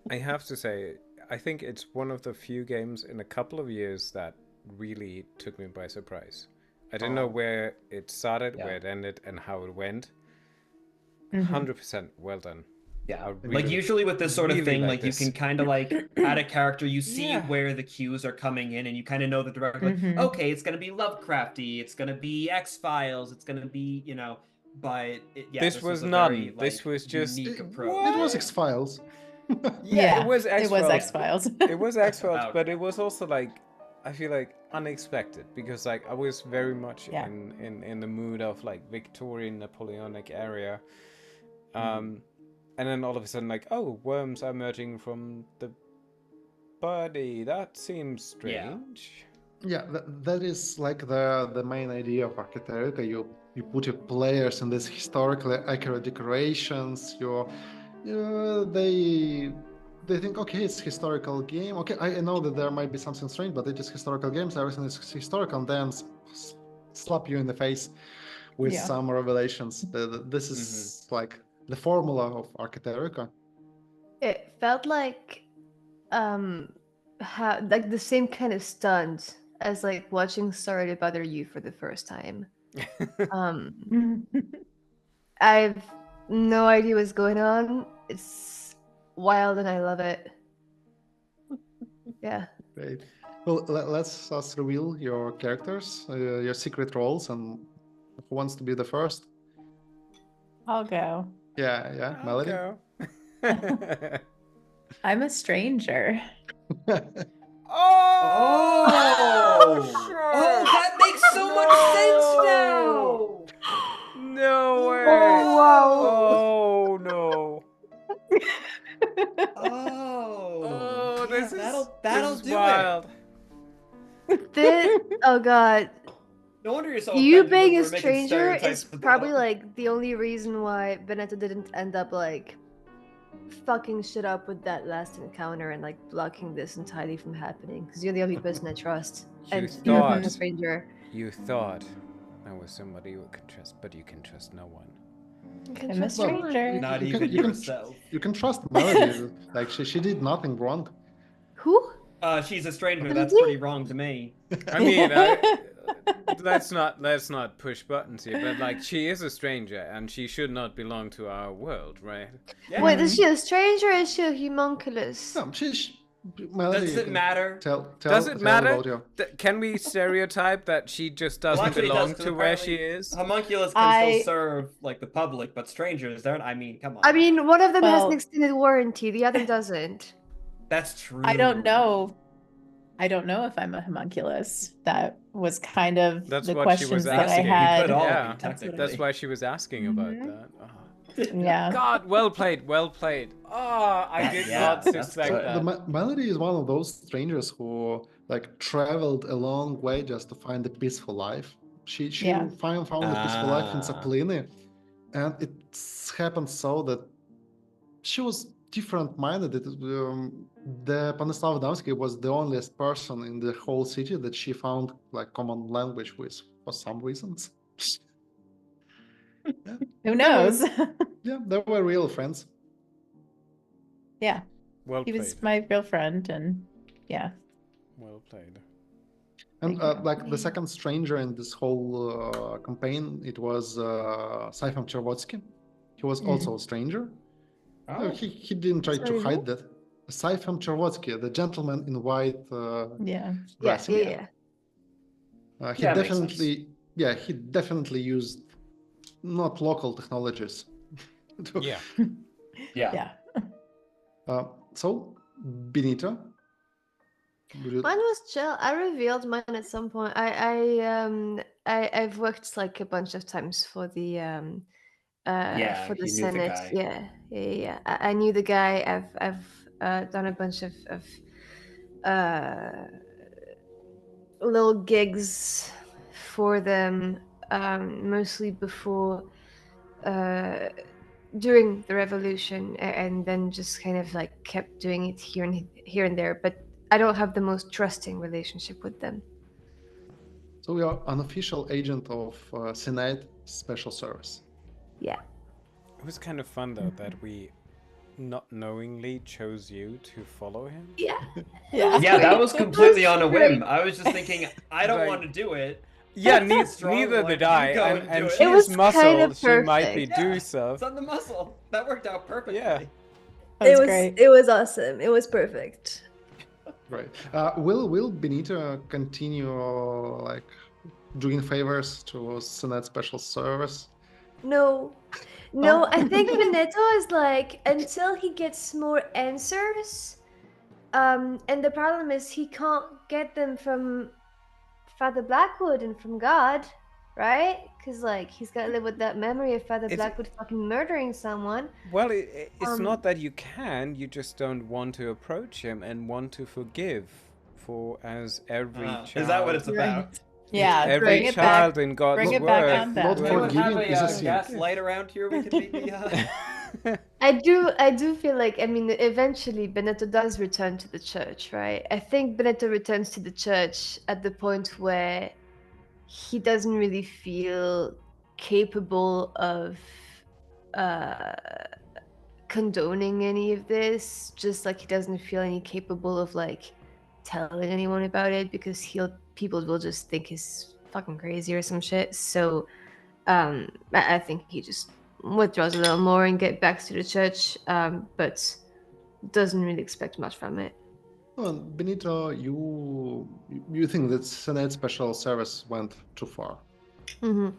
I have to say, I think it's one of the few games in a couple of years that really took me by surprise. I didn't know where it started, where it ended, and how it went. 100% well done. Yeah, Really, like usually with this sort of thing, like you can kind of like add a character, you see where the cues are coming in, and you kind of know the director. Like, okay, it's gonna be Lovecrafty, it's gonna be X-Files, it's gonna be, you know. But this was none. Very, like, this was just unique approach. It was X-Files. It was X-Files. It was X-Files. It was X-Files, but it was also like, I feel like unexpected, because like I was very much in the mood of like Victorian Napoleonic area. And then all of a sudden, like, oh, worms are emerging from the body. That seems strange. Yeah, that is like the main idea of Archeterica. You put your players in these historically accurate decorations. They think, okay, it's historical game. Okay, I know that there might be something strange, but it is historical games. Everything is historical, and then slap you in the face with some revelations. This is like the formula of Archeterica. It felt like like the same kind of stunt as like watching Sorry to Bother You for the first time. I've no idea what's going on. It's wild and I love it. Yeah. Great. Well, let's reveal your characters, your secret roles, and who wants to be the first? I'll go. Yeah, Melody. I'm a stranger. Oh, that makes so much sense now. No way. Oh, wow. Oh no. That'll do wild. Oh god. No wonder you're so You offended when being a we're making stranger stereotypes is about probably it. like the only reason why Benetta didn't end up like fucking shit up with that last encounter and like blocking this entirely from happening, because you're the only person I trust. And you're a stranger. You thought I was somebody you could trust, but you can trust no one. I'm a stranger. Not even yourself. You can trust Melody. Like she did nothing wrong. Who? She's a stranger. That's pretty wrong to me. I mean, let's not push buttons here, but like she is a stranger and she should not belong to our world, right? Yeah. Wait, is she a stranger or is she a homunculus? No, Melody, does it matter? Does it matter? Can we stereotype that she just doesn't belong to where she is? Homunculus can still serve like the public, but strangers, they're. I mean, come on. I mean, one of them has an extended warranty, the other doesn't. That's true. I don't know if I'm a homunculus. That was kind of the questions that I had. That's why she was asking about that. Oh. Yeah. God, well played. Oh, I did not suspect that. Melody is one of those strangers who like traveled a long way just to find a peaceful life. She found a peaceful life in Tsaplyny, and it happened so that she was different-minded. The Panyslav Adamski was the only person in the whole city that she found like common language with for some reasons. Who knows? They were real friends. Yeah. Well played. He was my real friend, and well played. And like the second stranger in this whole campaign, it was Saifam Chervotsky. He was also a stranger. Oh. He didn't try to hide that. Saifam Chervotsky, the gentleman in white. He definitely used not local technologies. Yeah. So, Benito? Mine was chill. I revealed mine at some point. I've worked like a bunch of times for the for the Senate. Yeah. I knew the guy. I've done a bunch of little gigs for them, mostly before during the revolution, and then just kind of like kept doing it here and there, but I don't have the most trusting relationship with them. So we are an official agent of Senate Special Service. Yeah. It was kind of fun though that we not knowingly chose you to follow him. Yeah. Yeah, that was completely on a whim. I was just thinking, I don't want to do it. Yeah, neither did I. And she's muscle, kind of she might be do so. It's on the muscle. That worked out perfectly. Yeah. It was great. It was awesome. It was perfect. Right. Will Benito continue like doing favors to Senate Special Service? No, I think Benito is like, until he gets more answers, and the problem is he can't get them from Father Blackwood and from God, right? Because like he's got to live with that memory of Father Blackwood fucking murdering someone. Well, it's not that you can, you just don't want to approach him and want to forgive, for as every child. Is that what it's about? Yeah, every child in God's bring it word. Back on that. Not forgiving is a sin. Gas light around here we could maybe. I do feel like, I mean, eventually Benito does return to the church, right? I think Benito returns to the church at the point where he doesn't really feel capable of condoning any of this, just like he doesn't feel any capable of like telling anyone about it, because people will just think he's fucking crazy or some shit. So I think he just withdraws a little more and get back to the church, but doesn't really expect much from it. Well, Benito, you think that Senate Special Service went too far? Mm-hmm.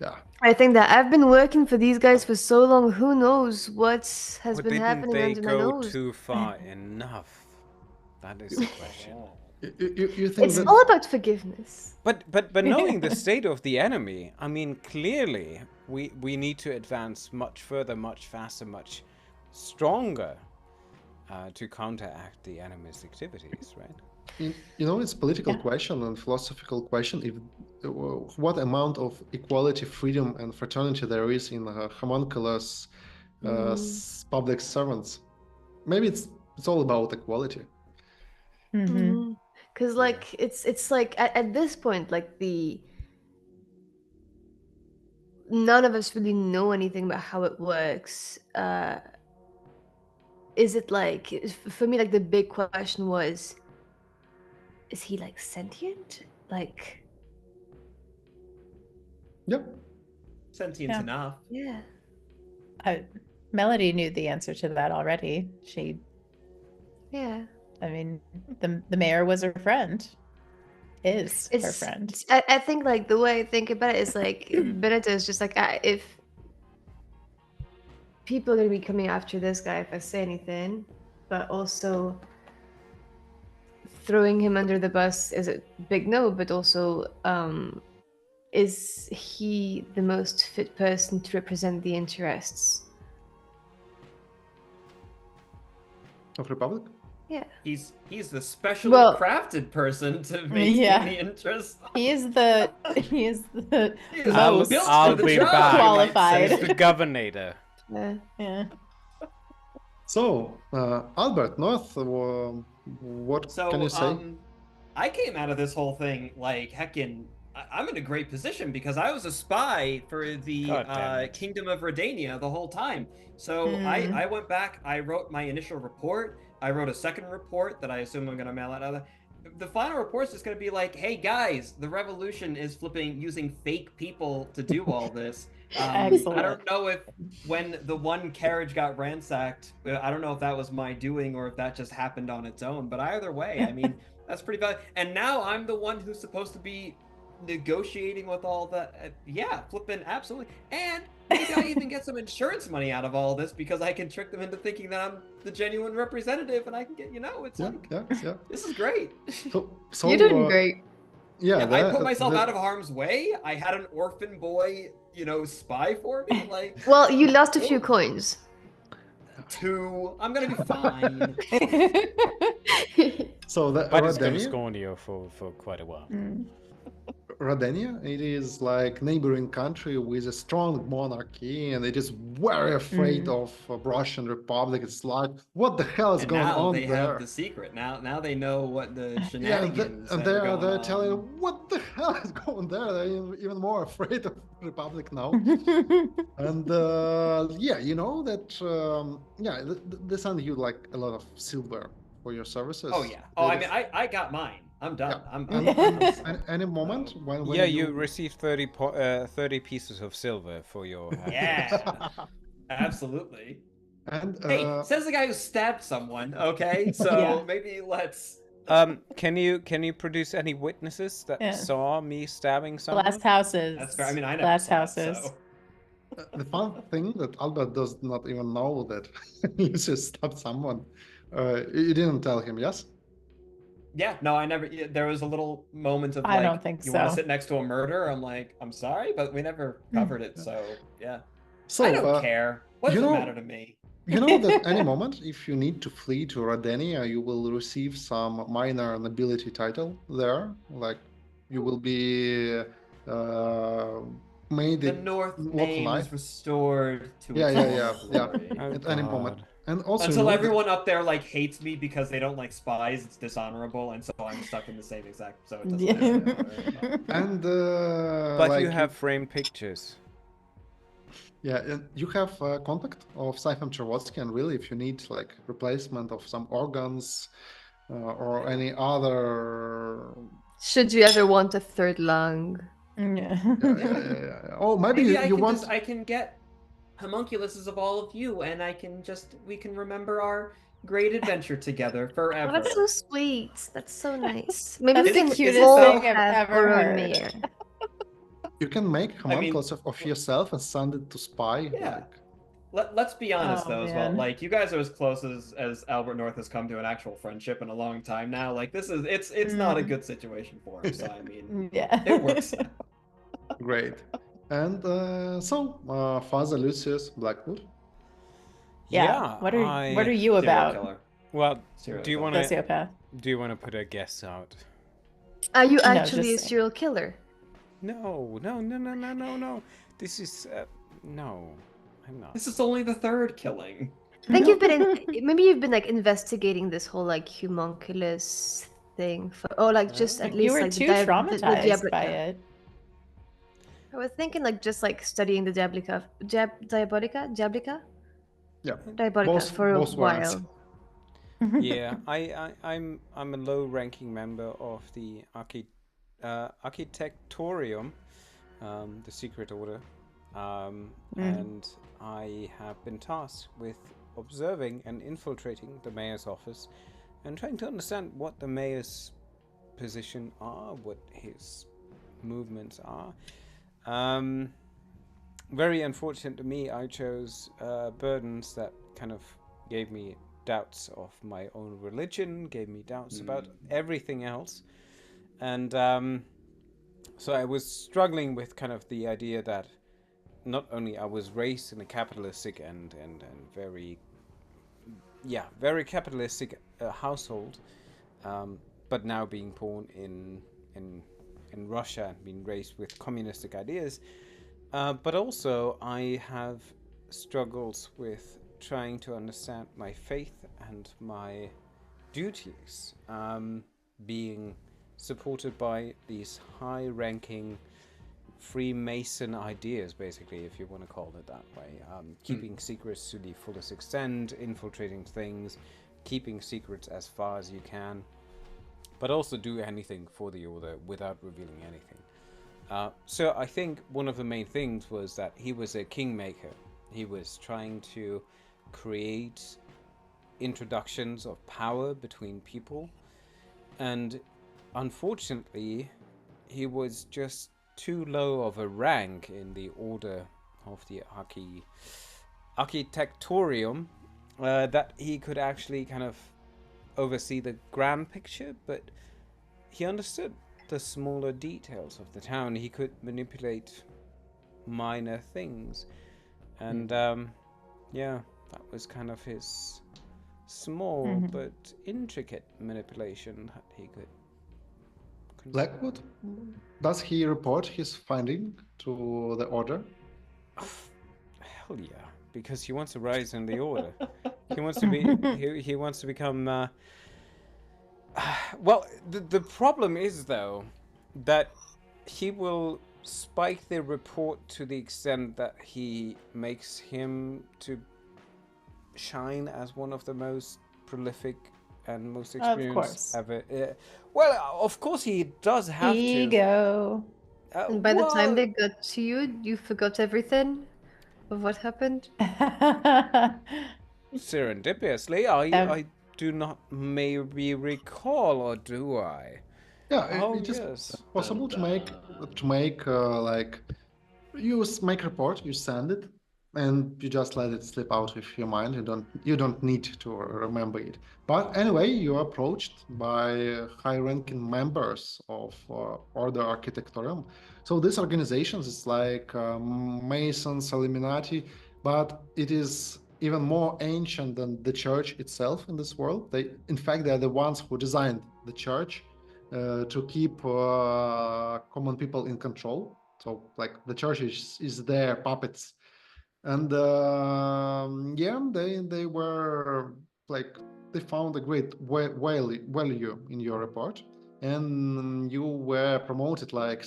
Yeah. I think that I've been working for these guys for so long. Who knows what has been happening under my nose? Didn't they go too far enough? That is the question. You think it's all about forgiveness. But knowing the state of the enemy, I mean, clearly we need to advance much further, much faster, much stronger to counteract the enemy's activities, right? It's a political question and philosophical question. If what amount of equality, freedom, and fraternity there is in homunculus public servants? Maybe it's all about equality. Mm-hmm. Because like it's like at this point, like none of us really know anything about how it works. Is it like, for me, like the big question was, is he like sentient? Like, yep, sentient enough. Yeah. Melody knew the answer to that already. I mean, the mayor was her friend. Her friend. I think like the way I think about it is like Benito is just like, if people are gonna be coming after this guy if I say anything, but also throwing him under the bus is a big no, but also is he the most fit person to represent the interests of Republic? Yeah. He's the specially crafted person to make the interest. He is the most I'll be back. Qualified. He's the governor. Yeah. So, Albert North, what can you say? I came out of this whole thing like heckin'. I'm in a great position because I was a spy for the Kingdom of Redania the whole time. So I went back, I wrote my initial report, I wrote a second report that I assume I'm going to mail out. The final report's just going to be like, hey guys, the revolution is using fake people to do all this. I don't know if when the one carriage got ransacked, I don't know if that was my doing or if that just happened on its own. But either way, I mean, that's pretty bad. And now I'm the one who's supposed to be negotiating with all that. Yeah, flipping absolutely. And maybe I even get some insurance money out of all this because I can trick them into thinking that I'm the genuine representative, and I can get, it's this is great. So you're doing great. Yeah, I put myself out of harm's way. I had an orphan boy, spy for me. Like, well, you lost a few coins. 2. I'm gonna be fine. So that but it's gonna scorn you for quite a while. Rodania, it is like neighboring country with a strong monarchy, and it is very afraid of Russian Republic. It's like, what the hell is going on there? Now they have the secret. Now they know what the shenanigans and they're telling, what the hell is going there? They're even more afraid of Republic now. And they send you like a lot of silver for your services. Oh yeah. Oh, I mean, I got mine. I'm done. Yeah. Any moment when you receive 30 pieces of silver for your absolutely. And hey, says the guy who stabbed someone. Okay, so maybe let's. Can you produce any witnesses that saw me stabbing someone? Glass houses. That's fair. I mean, I know glass houses. So. The fun thing that Albert does not even know that Lucius stabbed someone. You didn't tell him, yes? Yeah, no, I never. There was a little moment of like, I don't think you so. want to sit next to a murder? I'm like, I'm sorry, but we never covered it. So yeah. So I don't care. What does it matter to me? You know that any moment, if you need to flee to Rodania, you will receive some minor nobility title there. Like, you will be made. The North name is restored to. Yeah. At any moment. And also until everyone up there like hates me because they don't like spies, it's dishonorable, and so I'm stuck in the same exact. So it doesn't matter. And but like, you have framed pictures. Yeah, and you have contact of Siphon Chervotsky, and really, if you need like replacement of some organs or any other. Should you ever want a third lung? Yeah. Oh, maybe you want. I can get homunculuses of all of you, and we can remember our great adventure together forever. Oh, that's so sweet. That's so nice. Maybe that's we can the cutest thing I've ever heard. You can make homunculus of yourself and send it to spy. Yeah. Let's be honest though, as well. Like, you guys are as close as Albert North has come to an actual friendship in a long time now. Like, this is it's not a good situation for him. So I mean, it works. Great. And Father Lucius Blackwood. Yeah. What are you about? Well, do you want to put a guess out? Are you actually a serial killer? No. This is no, I'm not. This is only the 3rd killing. I think you've been like investigating this whole like homunculus thing just at least you were like too traumatized by it. I was thinking like just like studying the Diabolica. Yeah. Diabolica for a while. Yeah, I'm a low-ranking member of the Archeterica, the secret order, and I have been tasked with observing and infiltrating the mayor's office and trying to understand what the mayor's position are, what his movements are. Very unfortunate to me, I chose burdens that kind of gave me doubts of my own religion, gave me doubts about everything else. And so I was struggling with kind of the idea that not only I was raised in a capitalistic and very capitalistic household, but now being born in Russia and being raised with communistic ideas, but also I have struggles with trying to understand my faith and my duties, being supported by these high-ranking Freemason ideas, basically, if you want to call it that way. Keeping secrets to the fullest extent, infiltrating things, keeping secrets as far as you can, but also do anything for the order without revealing anything. So I think one of the main things was that he was a kingmaker. He was trying to create introductions of power between people, and unfortunately he was just too low of a rank in the order Architectorium, that he could actually kind of oversee the grand picture, but he understood the smaller details of the town. He could manipulate minor things, and yeah, that was kind of his small but intricate manipulation that he could control. Blackwood, does he report his finding to the order? Hell yeah, because he wants to rise in the order. He wants to be. He wants to become. Well, the problem is though that he will spike the report to the extent that he makes him to shine as one of the most prolific and most experienced ever. Well, of course he does have ego. And by the time they got to you, you forgot everything of what happened. Serendipitously, I do not maybe recall, or do I? Yeah, it is possible to make like you make report, you send it, and you just let it slip out of your mind. You don't need to remember it. But anyway, you are approached by high-ranking members of Order Archeterica. So these organizations is like Masons, Illuminati, but it is even more ancient than the church itself in this world. In fact, they are the ones who designed the church to keep common people in control. So like the church is their puppets. And yeah, they were like, they found a great value in your report, and you were promoted like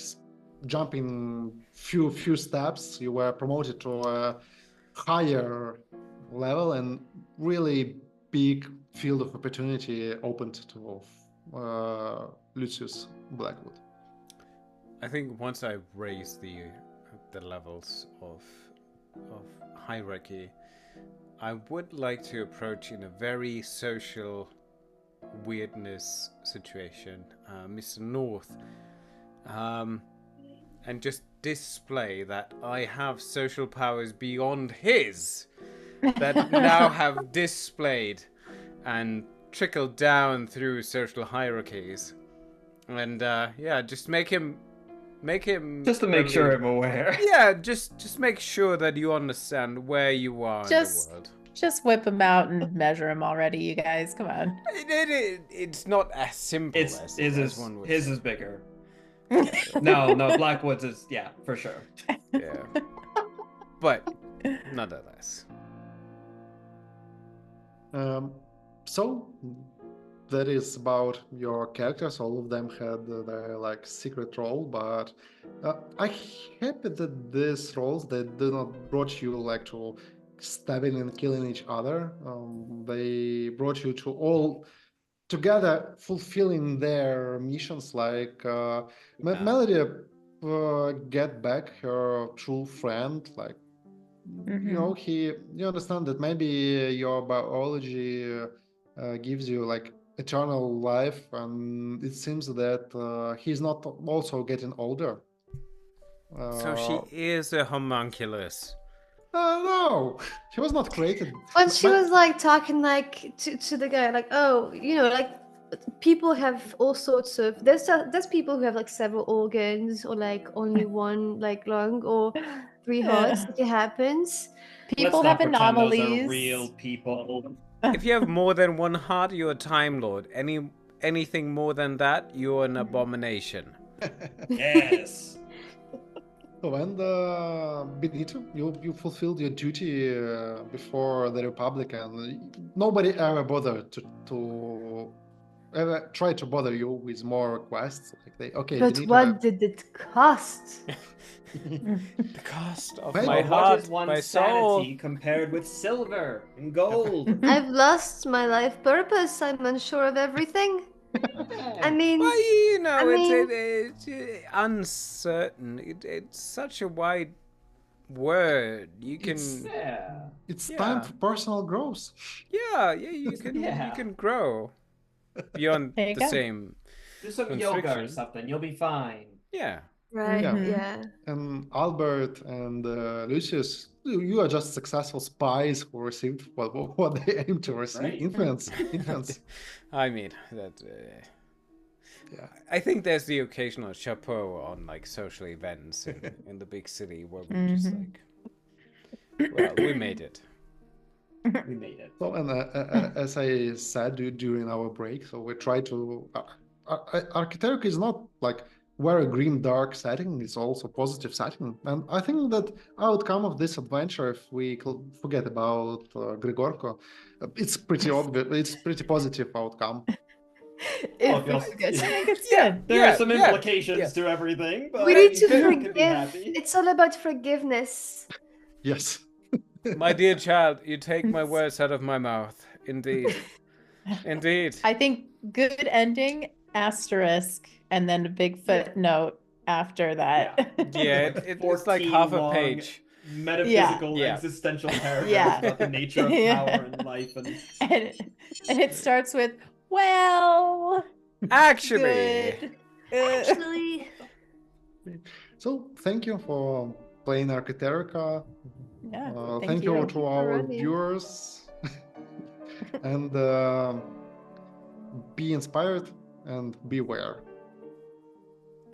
jumping few steps. You were promoted to a higher level, and really big field of opportunity opened to Lucius Blackwood. I think once I raised the levels of hierarchy, I would like to approach in a very social weirdness situation Mr. North, and just display that I have social powers beyond his that now have displayed and trickled down through social hierarchies, and yeah, just make him just to make sure I'm aware. Yeah, just make sure that you understand where you are in the world. Just whip him out and measure him already, you guys. Come on. It's not as simple as one would say. His is bigger. No, Blackwood's is, yeah, for sure. Yeah. But nonetheless. So that is about your characters. All of them had their like secret role, but I'm happy that these roles, they do not brought you like to stabbing and killing each other. They brought you to all together fulfilling their missions, like Melody get back her true friend, like you know, you understand that maybe your biology gives you like eternal life, and it seems that he's not also getting older. So she is a homunculus. No, she was not created. But she was like talking like to the guy, like, oh, you know, like people have all sorts of. There's people who have like several organs, or like only one like lung, or 3 hearts. It happens. People have anomalies. Those are real people. If you have more than one heart, you're a Time Lord. Anything more than that, you're an abomination. Yes. And Benito, you fulfilled your duty before the Republic, and nobody ever bothered to ever try to bother you with more requests. Like but Benito, what did it cost? The cost of my heart, my soul, sanity compared with silver and gold. I've lost my life purpose. I'm unsure of everything. I mean, well, you know, it's uncertain. It's such a wide word. You can. It's time for personal growth. Yeah, you can grow beyond the same. Do some yoga or something. You'll be fine. Yeah, Right. Yeah. And Albert and Lucius, you are just successful spies who received what they aim to receive. Right? Influence. I mean, that. I think there's the occasional chapeau on like social events in the big city where we just like, well, we made it. We made it. So, and as I said during our break, so we try to. Archeterica is not like very grim, dark setting. It's also positive setting, and I think that outcome of this adventure, if we forget about Grigorko, it's pretty obvious. It's pretty positive outcome. It's good. There are some implications to everything, but we need to forgive. It's all about forgiveness. Yes. My dear child, you take my words out of my mouth. Indeed. Indeed. I think good ending, asterisk, and then a big footnote after that. Yeah, it's like half a page. Metaphysical, existential paragraph about the nature of power and life. And it starts with, well... Actually. So, thank you for playing Archeterica. Yeah, thank you to our viewers. And be inspired and beware.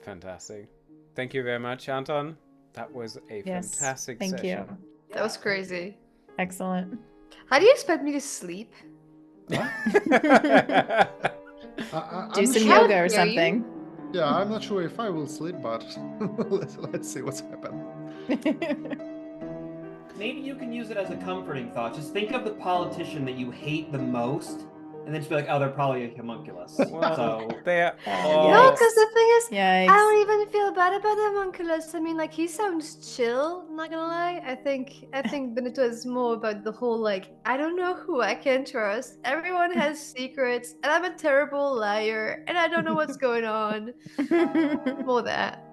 Fantastic. Thank you very much, Anton. That was a fantastic session. Thank you. That was crazy. Excellent. How do you expect me to sleep? Do some yoga or something. Yeah, I'm not sure if I will sleep, but let's see what's happened. Maybe you can use it as a comforting thought. Just think of the politician that you hate the most, and then just be like, oh, they're probably a homunculus. Well, so they're No, because the thing is, Yikes. I don't even feel bad about the homunculus. I mean, like, he sounds chill, I'm not gonna lie. I think Benito is more about the whole, like, I don't know who I can trust. Everyone has secrets, and I'm a terrible liar, and I don't know what's going on. More that.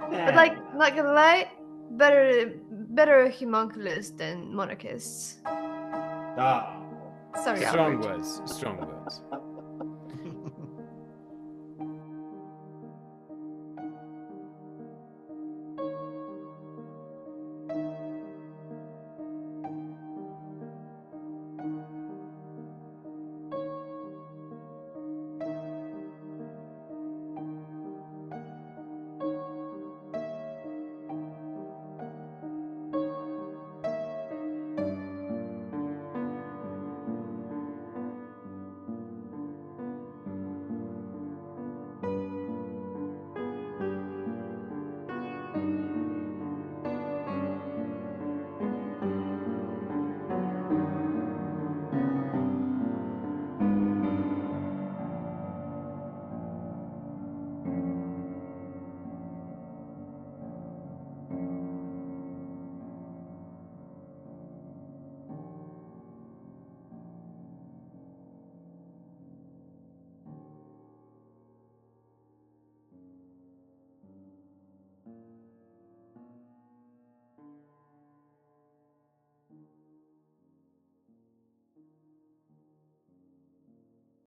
But, like, not gonna lie, better homunculus than monarchists. Ah. Sorry, Strong words.